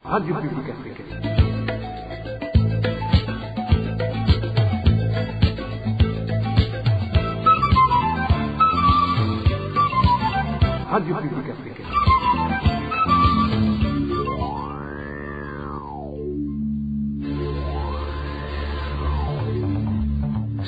Radio Publique Africaine. Radio Publique Africaine.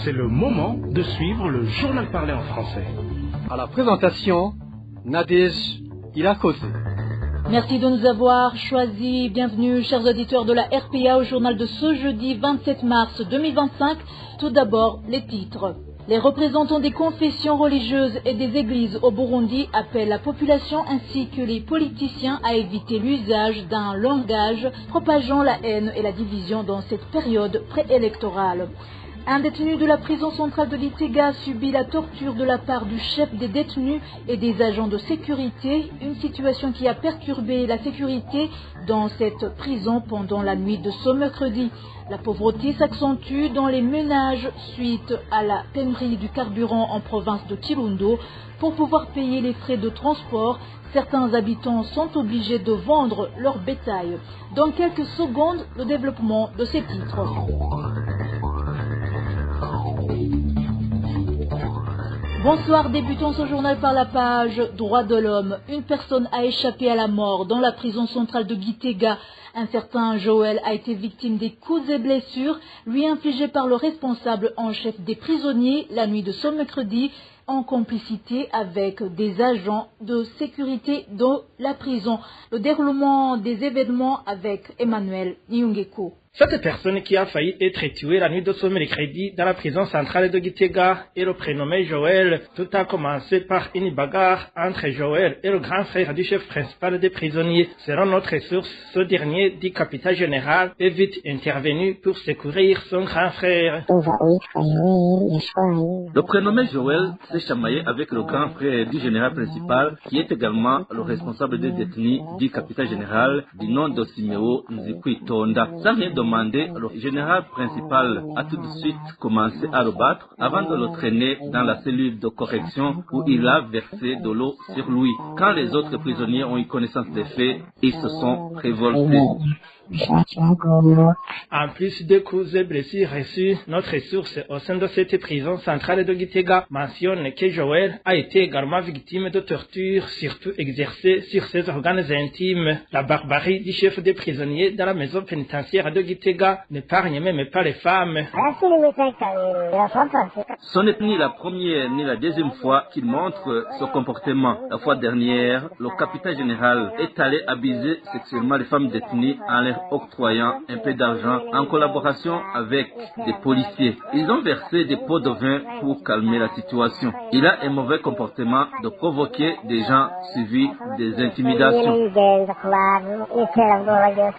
C'est le moment de suivre le journal parlé en français. À la présentation, Nadège Ilakose. Merci de nous avoir choisis. Bienvenue, chers auditeurs de la RPA, au journal de ce jeudi 27 mars 2025. Tout d'abord, les titres. Les représentants des confessions religieuses et des églises au Burundi appellent la population ainsi que les politiciens à éviter l'usage d'un langage propageant la haine et la division dans cette période préélectorale. Un détenu de la prison centrale de Gitega subit la torture de la part du chef des détenus et des agents de sécurité, une situation qui a perturbé la sécurité dans cette prison pendant la nuit de ce mercredi. La pauvreté s'accentue dans les ménages suite à la pénurie du carburant en province de Kirundo. Pour pouvoir payer les frais de transport, certains habitants sont obligés de vendre leur bétail. Dans quelques secondes, le développement de ces titres. Bonsoir, débutons ce journal par la page Droits de l'homme. Une personne a échappé à la mort dans la prison centrale de Gitega. Un certain Joël a été victime des coups et blessures lui infligés par le responsable en chef des prisonniers la nuit de ce mercredi, en complicité avec des agents de sécurité de la prison. Le déroulement des événements avec Emmanuel Nyungeko. Cette personne qui a failli être tuée la nuit de ce mercredi dans la prison centrale de Gitega est le prénommé Joël. Tout a commencé par une bagarre entre Joël et le grand frère du chef principal des prisonniers. Selon notre source, ce dernier, dit capitaine général, est vite intervenu pour secourir son grand frère. Le prénommé Joël s'est chamaillé avec le grand frère du général principal, qui est également le responsable des détenus, dit capitaine général, du nom de Siméo Nzikwitonda. Sans rien demander, le général principal a tout de suite commencé à le battre avant de le traîner dans la cellule de correction où il a versé de l'eau sur lui. Quand les autres prisonniers ont eu connaissance des faits, ils se sont révoltés. En plus des coups et blessures reçus, notre source au sein de cette prison centrale de Gitega mentionne que Joël a été également victime de tortures, surtout exercées sur ses organes intimes. La barbarie du chef des prisonniers dans la maison pénitentiaire de Gitega n'épargne même pas les femmes. Ce n'est ni la première ni la deuxième fois qu'il montre ce comportement. La fois dernière, le capitaine général est allé abuser sexuellement les femmes détenues en leur octroyant un peu d'argent en collaboration avec des policiers. Ils ont versé des pots de vin pour calmer la situation. Il a un mauvais comportement de provoquer des gens suivis des intimidations.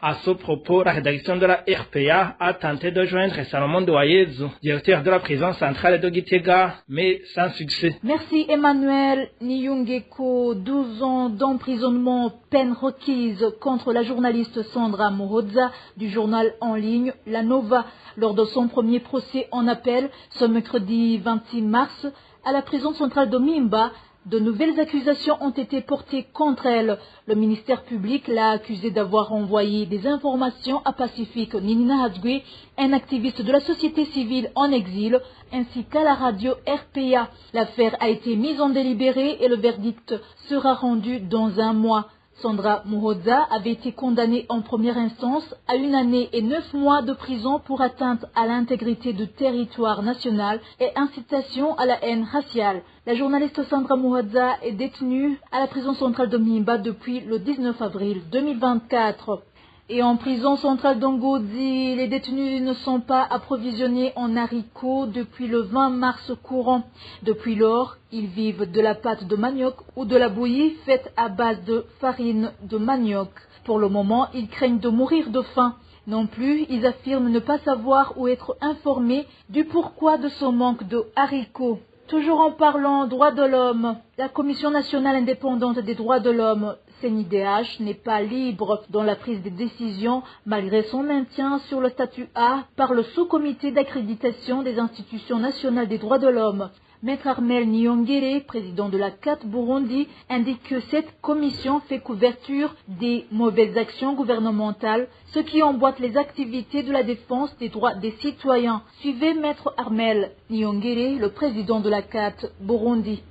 À ce propos, la rédaction de la RPA a tenté de joindre Salomon Douayezu, directeur de la prison centrale de Gitega, mais sans succès. Merci Emmanuel Nyungeko. 12 ans d'emprisonnement, peine requise contre la journaliste Sandra Muhoza du journal en ligne La Nova lors de son premier procès en appel ce mercredi 26 mars à la prison centrale de Mimba. De nouvelles accusations ont été portées contre elle. Le ministère public l'a accusée d'avoir envoyé des informations à Pacifique Ninina Hadgui, un activiste de la société civile en exil, ainsi qu'à la radio RPA. L'affaire a été mise en délibéré et le verdict sera rendu dans un mois. Sandra Muhoza avait été condamnée en première instance à 1 année et 9 mois de prison pour atteinte à l'intégrité du territoire national et incitation à la haine raciale. La journaliste Sandra Muhoza est détenue à la prison centrale de Mimba depuis le 19 avril 2024. Et en prison centrale d'Ongodi, les détenus ne sont pas approvisionnés en haricots depuis le 20 mars courant. Depuis lors, ils vivent de la pâte de manioc ou de la bouillie faite à base de farine de manioc. Pour le moment, ils craignent de mourir de faim. Non plus, ils affirment ne pas savoir ou être informés du pourquoi de ce manque de haricots. Toujours en parlant droits de l'homme, la Commission nationale indépendante des droits de l'homme, CNIDH, n'est pas libre dans la prise des décisions malgré son maintien sur le statut A par le sous-comité d'accréditation des institutions nationales des droits de l'homme. Maître Armel Niyongere, président de la CAT Burundi, indique que cette commission fait couverture des mauvaises actions gouvernementales, ce qui emboîte les activités de la défense des droits des citoyens. Suivez Maître Armel Niyongere, le président de la CAT Burundi.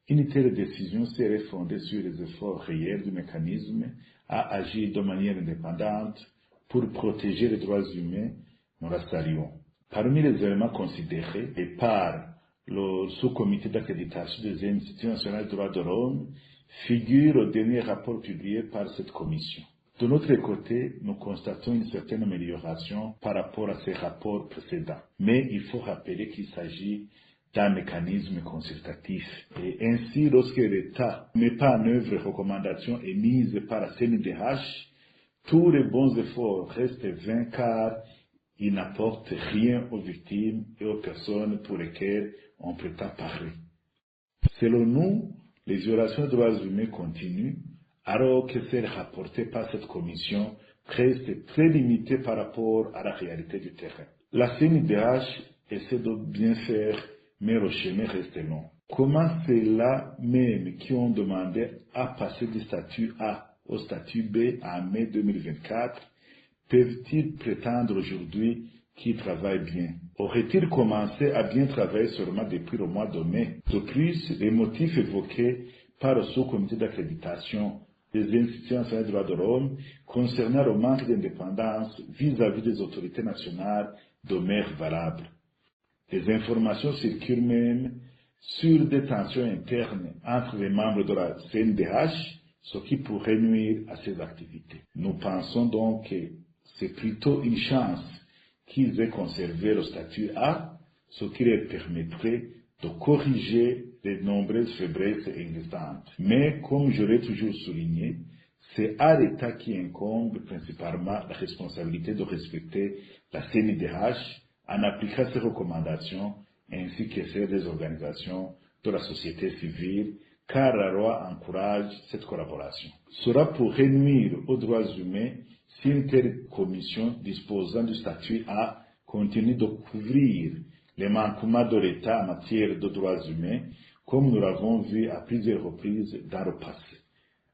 Une telle décision serait fondée sur les efforts réels du mécanisme à agir de manière indépendante pour protéger les droits humains, nous la saluons. Parmi les éléments considérés et par le sous-comité d'accréditation des institutions nationales des droits de l'homme figure au dernier rapport publié par cette commission. De notre côté, nous constatons une certaine amélioration par rapport à ces rapports précédents. Mais il faut rappeler qu'il s'agit d'un mécanisme consultatif. Et ainsi, lorsque l'État ne met pas en œuvre les recommandations émises par la CNDH, tous les bons efforts restent vains car ils n'apportent rien aux victimes et aux personnes pour lesquelles on prétend parler. Selon nous, les violations des droits humains continuent, alors que celles rapportées par cette commission restent très limitées par rapport à la réalité du terrain. La CNDH essaie de bien faire, mais le chemin reste long. Comment ceux-là même qui ont demandé à passer du statut A au statut B en mai 2024 peuvent-ils prétendre aujourd'hui qu'ils travaillent bien? Auraient-ils commencé à bien travailler seulement depuis le mois de mai? De plus, les motifs évoqués par le sous-comité d'accréditation des institutions nationales des droits de l'homme concernant le manque d'indépendance vis-à-vis des autorités nationales demeurent valables. Des informations circulent même sur des tensions internes entre les membres de la CNDH, ce qui pourrait nuire à ces activités. Nous pensons donc que c'est plutôt une chance qu'ils aient conservé le statut A, ce qui leur permettrait de corriger les nombreuses faiblesses existantes. Mais, comme je l'ai toujours souligné, c'est à l'État qui incombe principalement la responsabilité de respecter la CNDH en appliquant ses recommandations ainsi que celles des organisations de la société civile, car la loi encourage cette collaboration. Cela pourrait nuire aux droits humains si une telle commission disposant du statut A continue de couvrir les manquements de l'État en matière de droits humains, comme nous l'avons vu à plusieurs reprises dans le passé.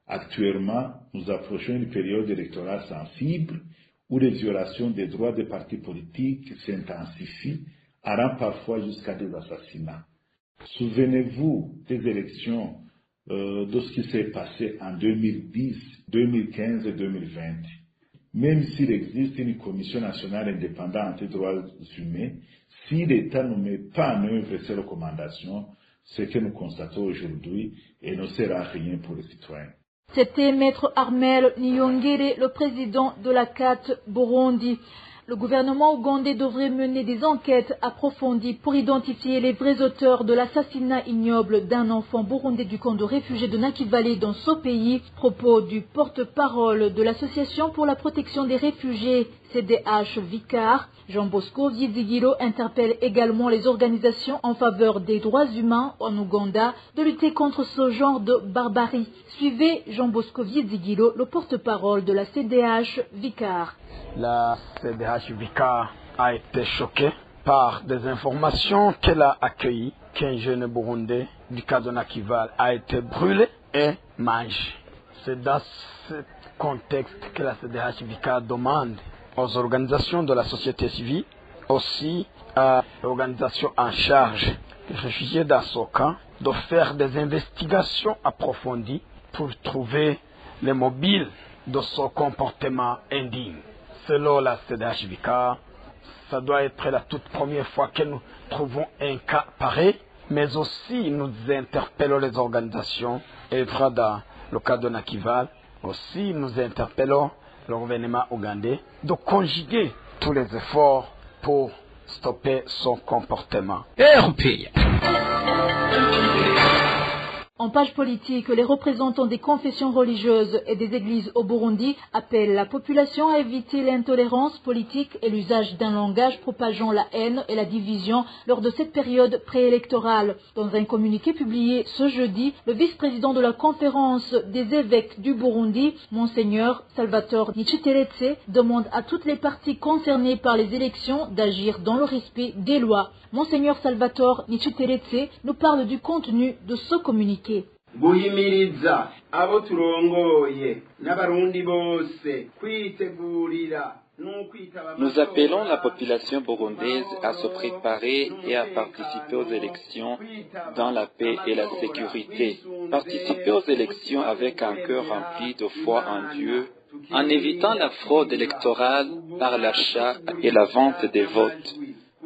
Actuellement, nous approchons une période électorale sensible où les violations des droits des partis politiques s'intensifient, allant parfois jusqu'à des assassinats. Souvenez-vous des élections de ce qui s'est passé en 2010, 2015 et 2020. Même s'il existe une commission nationale indépendante des droits humains, si l'État ne met pas en œuvre ces recommandations, ce que nous constatons aujourd'hui ne sera rien pour les citoyens. C'était Maître Armel Niyongere, le président de la CAT Burundi. Le gouvernement ougandais devrait mener des enquêtes approfondies pour identifier les vrais auteurs de l'assassinat ignoble d'un enfant burundais du camp de réfugiés de Nakivale dans ce pays. Propos du porte-parole de l'Association pour la protection des réfugiés, CDH Vicar. Jean Bosco Viezigilo interpelle également les organisations en faveur des droits humains en Ouganda de lutter contre ce genre de barbarie. Suivez Jean Bosco Viezigilo, le porte-parole de la CDH Vicar. La CDH Vicar a été choquée par des informations qu'elle a accueillies qu'un jeune Burundais du cas de Nakivale a été brûlé et mangé. C'est dans ce contexte que la CDH Vicar demande aux organisations de la société civile, aussi à l'organisation en charge des réfugiés dans ce camp, de faire des investigations approfondies pour trouver les mobiles de ce comportement indigne. Selon la CDH Vicar, ça doit être la toute première fois que nous trouvons un cas pareil, mais aussi nous interpellons les organisations, et dans le cas de Nakivale, aussi nous interpellons le gouvernement ougandais de conjuguer tous les efforts pour stopper son comportement. En page politique, les représentants des confessions religieuses et des églises au Burundi appellent la population à éviter l'intolérance politique et l'usage d'un langage propageant la haine et la division lors de cette période préélectorale. Dans un communiqué publié ce jeudi, le vice-président de la conférence des évêques du Burundi, Monseigneur Salvatore Niciteretse, demande à toutes les parties concernées par les élections d'agir dans le respect des lois. Monseigneur Salvatore Niciteretse nous parle du contenu de ce communiqué. guhimiriza abo turongoye n'abarundi bose kwitegurira. Nous appelons la population burundaise à se préparer et à participer aux élections dans la paix et la sécurité. Participer aux élections avec un cœur rempli de foi en Dieu, en évitant la fraude électorale par l'achat et la vente des votes,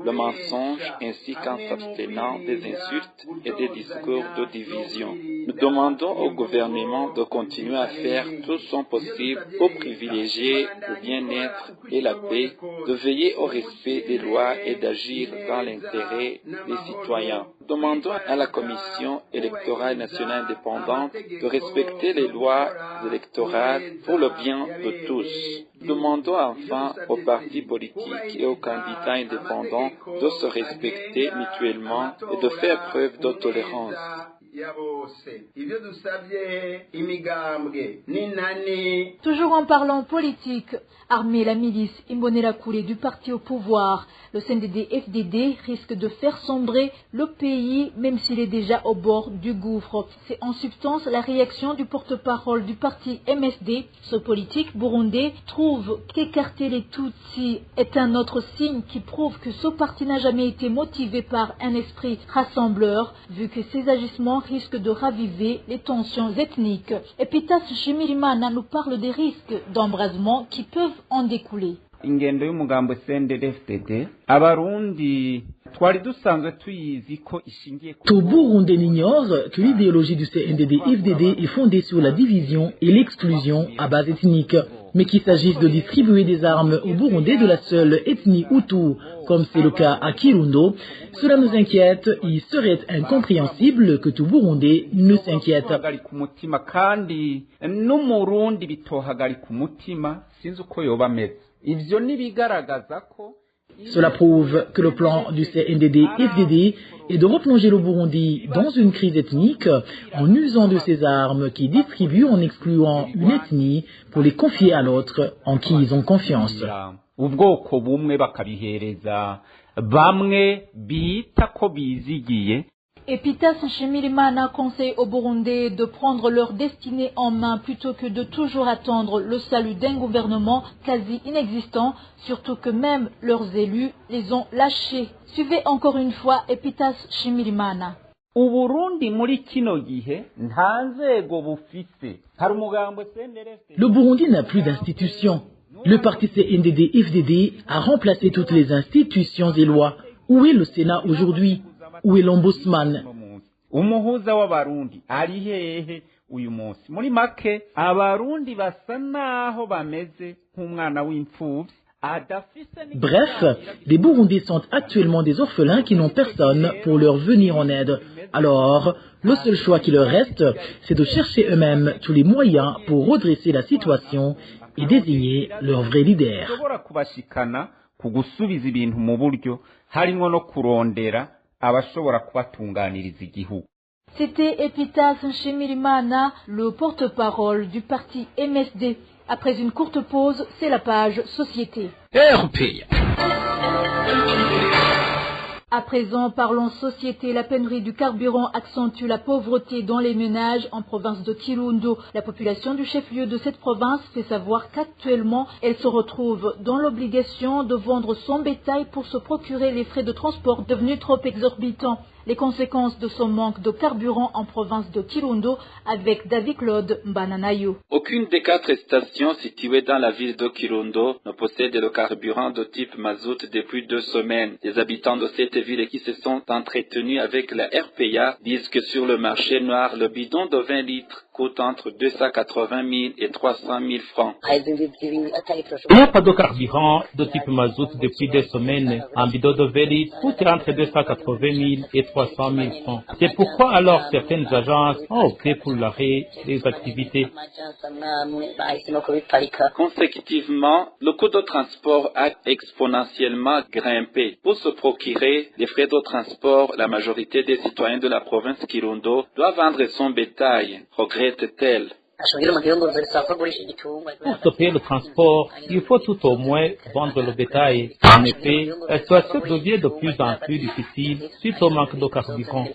le mensonge ainsi qu'en s'abstenant des insultes et des discours de division. Nous demandons au gouvernement de continuer à faire tout son possible pour privilégier le bien-être et la paix, de veiller au respect des lois et d'agir dans l'intérêt des citoyens. Nous demandons à la Commission électorale nationale indépendante de respecter les lois électorales pour le bien de tous. Nous demandons enfin aux partis politiques et aux candidats indépendants de se respecter mutuellement et de faire preuve de tolérance. Toujours en parlant politique, armée la milice Imbonerakure du parti au pouvoir, le CNDD-FDD risque de faire sombrer le pays même s'il est déjà au bord du gouffre. C'est en substance la réaction du porte-parole du parti MSD. Ce politique burundais trouve qu'écarter les Tutsis est un autre signe qui prouve que ce parti n'a jamais été motivé par un esprit rassembleur, vu que ses agissements risquent de raviver les tensions ethniques. Epitas Shimirimana nous parle des risques d'embrasement qui peuvent en découler. Ingendo y'umugambo CNDD-FDD abarundi twari dusanzwe tuyizi ko ishingiye. Tout Burundais ignore que l'idéologie du CNDD-FDD est fondée sur la division et l'exclusion à base ethnique. Mais qu'il s'agisse de distribuer des armes aux Burundais de la seule ethnie Hutu, comme c'est le cas à Kirundo, cela nous inquiète. Il serait incompréhensible que tout Burundais ne s'inquiète. Cela prouve que le plan du CNDD-FDD est de replonger le Burundi dans une crise ethnique en usant de ces armes qui distribuent en excluant une ethnie pour les confier à l'autre en qui ils ont confiance. Epitas Nshimirimana conseille aux Burundais de prendre leur destinée en main plutôt que de toujours attendre le salut d'un gouvernement quasi inexistant, surtout que même leurs élus les ont lâchés. Suivez encore une fois Epitas Nshimirimana. Le Burundi n'a plus d'institutions. Le parti CNDD-FDD a remplacé toutes les institutions et lois. Où est le Sénat aujourd'hui? Où est l'ombudsman? Bref, les Burundais sont actuellement des orphelins qui n'ont personne pour leur venir en aide. Alors, le seul choix qui leur reste, c'est de chercher eux-mêmes tous les moyens pour redresser la situation et désigner leur vrai leader. C'était Epitas Nshimirimana, le porte-parole du parti MSD. Après une courte pause, c'est la page Société. À présent, parlons société. La pénurie du carburant accentue la pauvreté dans les ménages en province de Kirundo. La population du chef-lieu de cette province fait savoir qu'actuellement, elle se retrouve dans l'obligation de vendre son bétail pour se procurer les frais de transport devenus trop exorbitants. Les conséquences de ce manque de carburant en province de Kirundo avec David Claude Mbananayo. Aucune des 4 stations situées dans la ville de Kirundo ne possède le carburant de type mazout depuis 2 semaines. Les habitants de cette ville qui se sont entretenus avec la RPA disent que sur le marché noir, le bidon de 20 litres coûte entre 280 000 et 300 000 francs. Il n'y a pas de carburant de type mazout depuis 2 semaines. Un bidon de 20 litres coûte entre 280 000 et 300 000 francs. C'est pourquoi alors certaines agences ont opté pour l'arrêt des activités. Consécutivement, le coût de transport a exponentiellement grimpé. Pour se procurer des frais de transport, la majorité des citoyens de la province Kirundo doivent vendre son bétail, regrette-t-elle. Pour stopper le transport, il faut tout au moins vendre le bétail. En effet, la situation devient de plus en plus difficile suite au manque de carburant.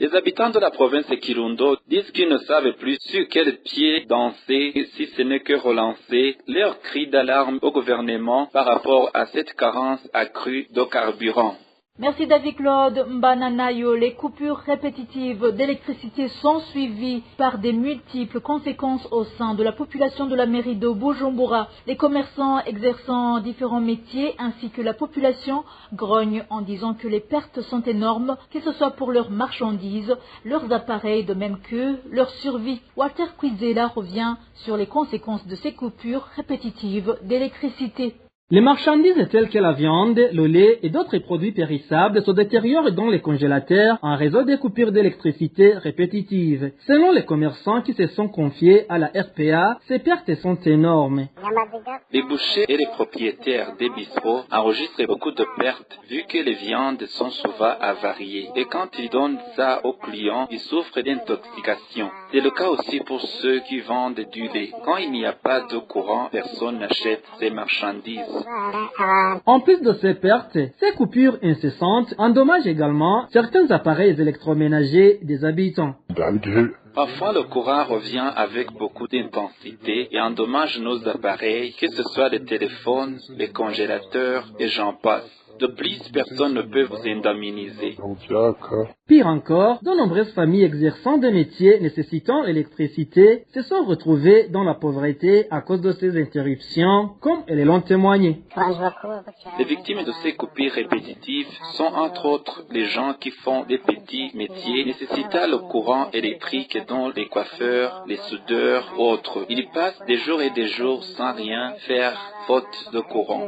Les habitants de la province de Kirundo disent qu'ils ne savent plus sur quel pied danser si ce n'est que relancer leur cri d'alarme au gouvernement par rapport à cette carence accrue de carburant. Merci David Claude Mbananayo. Les coupures répétitives d'électricité sont suivies par des multiples conséquences au sein de la population de la mairie de Bujumbura. Les commerçants exerçant différents métiers ainsi que la population grognent en disant que les pertes sont énormes, que ce soit pour leurs marchandises, leurs appareils, de même que leur survie. Walter Kwizela revient sur les conséquences de ces coupures répétitives d'électricité. Les marchandises telles que la viande, le lait et d'autres produits périssables se détériorent dans les congélateurs en raison des coupures d'électricité répétitives. Selon les commerçants qui se sont confiés à la RPA, ces pertes sont énormes. Les bouchers et les propriétaires des bistrots enregistrent beaucoup de pertes vu que les viandes sont souvent avariées. Et quand ils donnent ça aux clients, ils souffrent d'intoxication. C'est le cas aussi pour ceux qui vendent du lait. Quand il n'y a pas de courant, personne n'achète ces marchandises. En plus de ces pertes, ces coupures incessantes endommagent également certains appareils électroménagers des habitants. Parfois, le courant revient avec beaucoup d'intensité et endommage nos appareils, que ce soit les téléphones, les congélateurs et j'en passe. De plus, personne ne peut vous indemniser. Pire encore, de nombreuses familles exerçant des métiers nécessitant l'électricité se sont retrouvées dans la pauvreté à cause de ces interruptions, comme elles l'ont témoigné. Les victimes de ces coupures répétitives sont entre autres les gens qui font des petits métiers nécessitant le courant électrique dont les coiffeurs, les soudeurs, autres. Ils passent des jours et des jours sans rien faire faute de courant.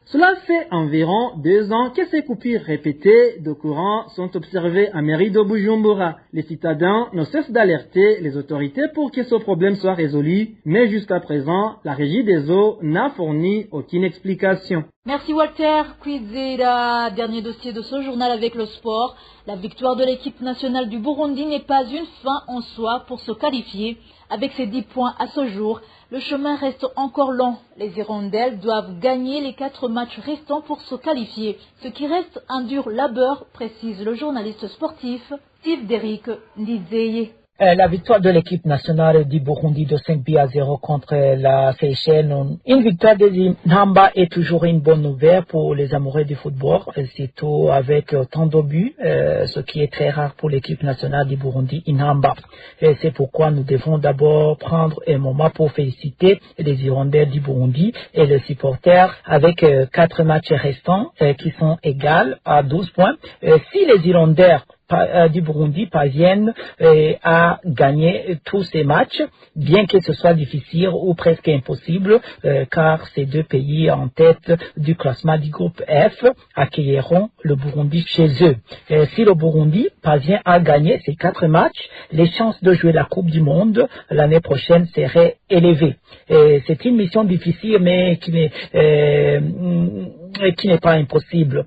Cela fait environ 2 ans que ces coupures répétées de courant sont observées à mairie de Bujumbura. Les citadins ne cessent d'alerter les autorités pour que ce problème soit résolu, mais jusqu'à présent, la régie des eaux n'a fourni aucune explication. Merci Walter Kwizera. Dernier dossier de ce journal avec le sport. La victoire de l'équipe nationale du Burundi n'est pas une fin en soi pour se qualifier. Avec ses 10 points à ce jour, le chemin reste encore long. Les Hirondelles doivent gagner les 4 matchs restants pour se qualifier. Ce qui reste un dur labeur, précise le journaliste sportif Steve Derrick Ndizeye. La victoire de l'équipe nationale du Burundi de 5-0 contre la Seychelles. Une victoire de Inhamba est toujours une bonne nouvelle pour les amoureux du football, surtout avec tant de buts, ce qui est très rare pour l'équipe nationale du Burundi, Inhamba. Et c'est pourquoi nous devons d'abord prendre un moment pour féliciter les Hirondelles du Burundi et les supporters avec 4 matchs restants qui sont égales à 12 points. Si les Hirondelles du Burundi parviennent à gagner tous ces matchs, bien que ce soit difficile ou presque impossible, car ces 2 pays en tête du classement du groupe F accueilleront le Burundi chez eux. Si le Burundi parvient à gagner ces 4 matchs, les chances de jouer la Coupe du Monde l'année prochaine seraient élevées. C'est une mission difficile, mais qui n'est pas impossible.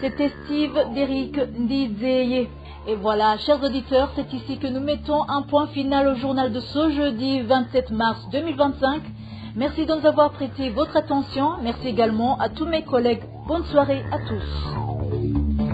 C'était Steve Derrick Ndizeye. Et voilà, chers auditeurs, c'est ici que nous mettons un point final au journal de ce jeudi 27 mars 2025. Merci de nous avoir prêté votre attention. Merci également à tous mes collègues. Bonne soirée à tous.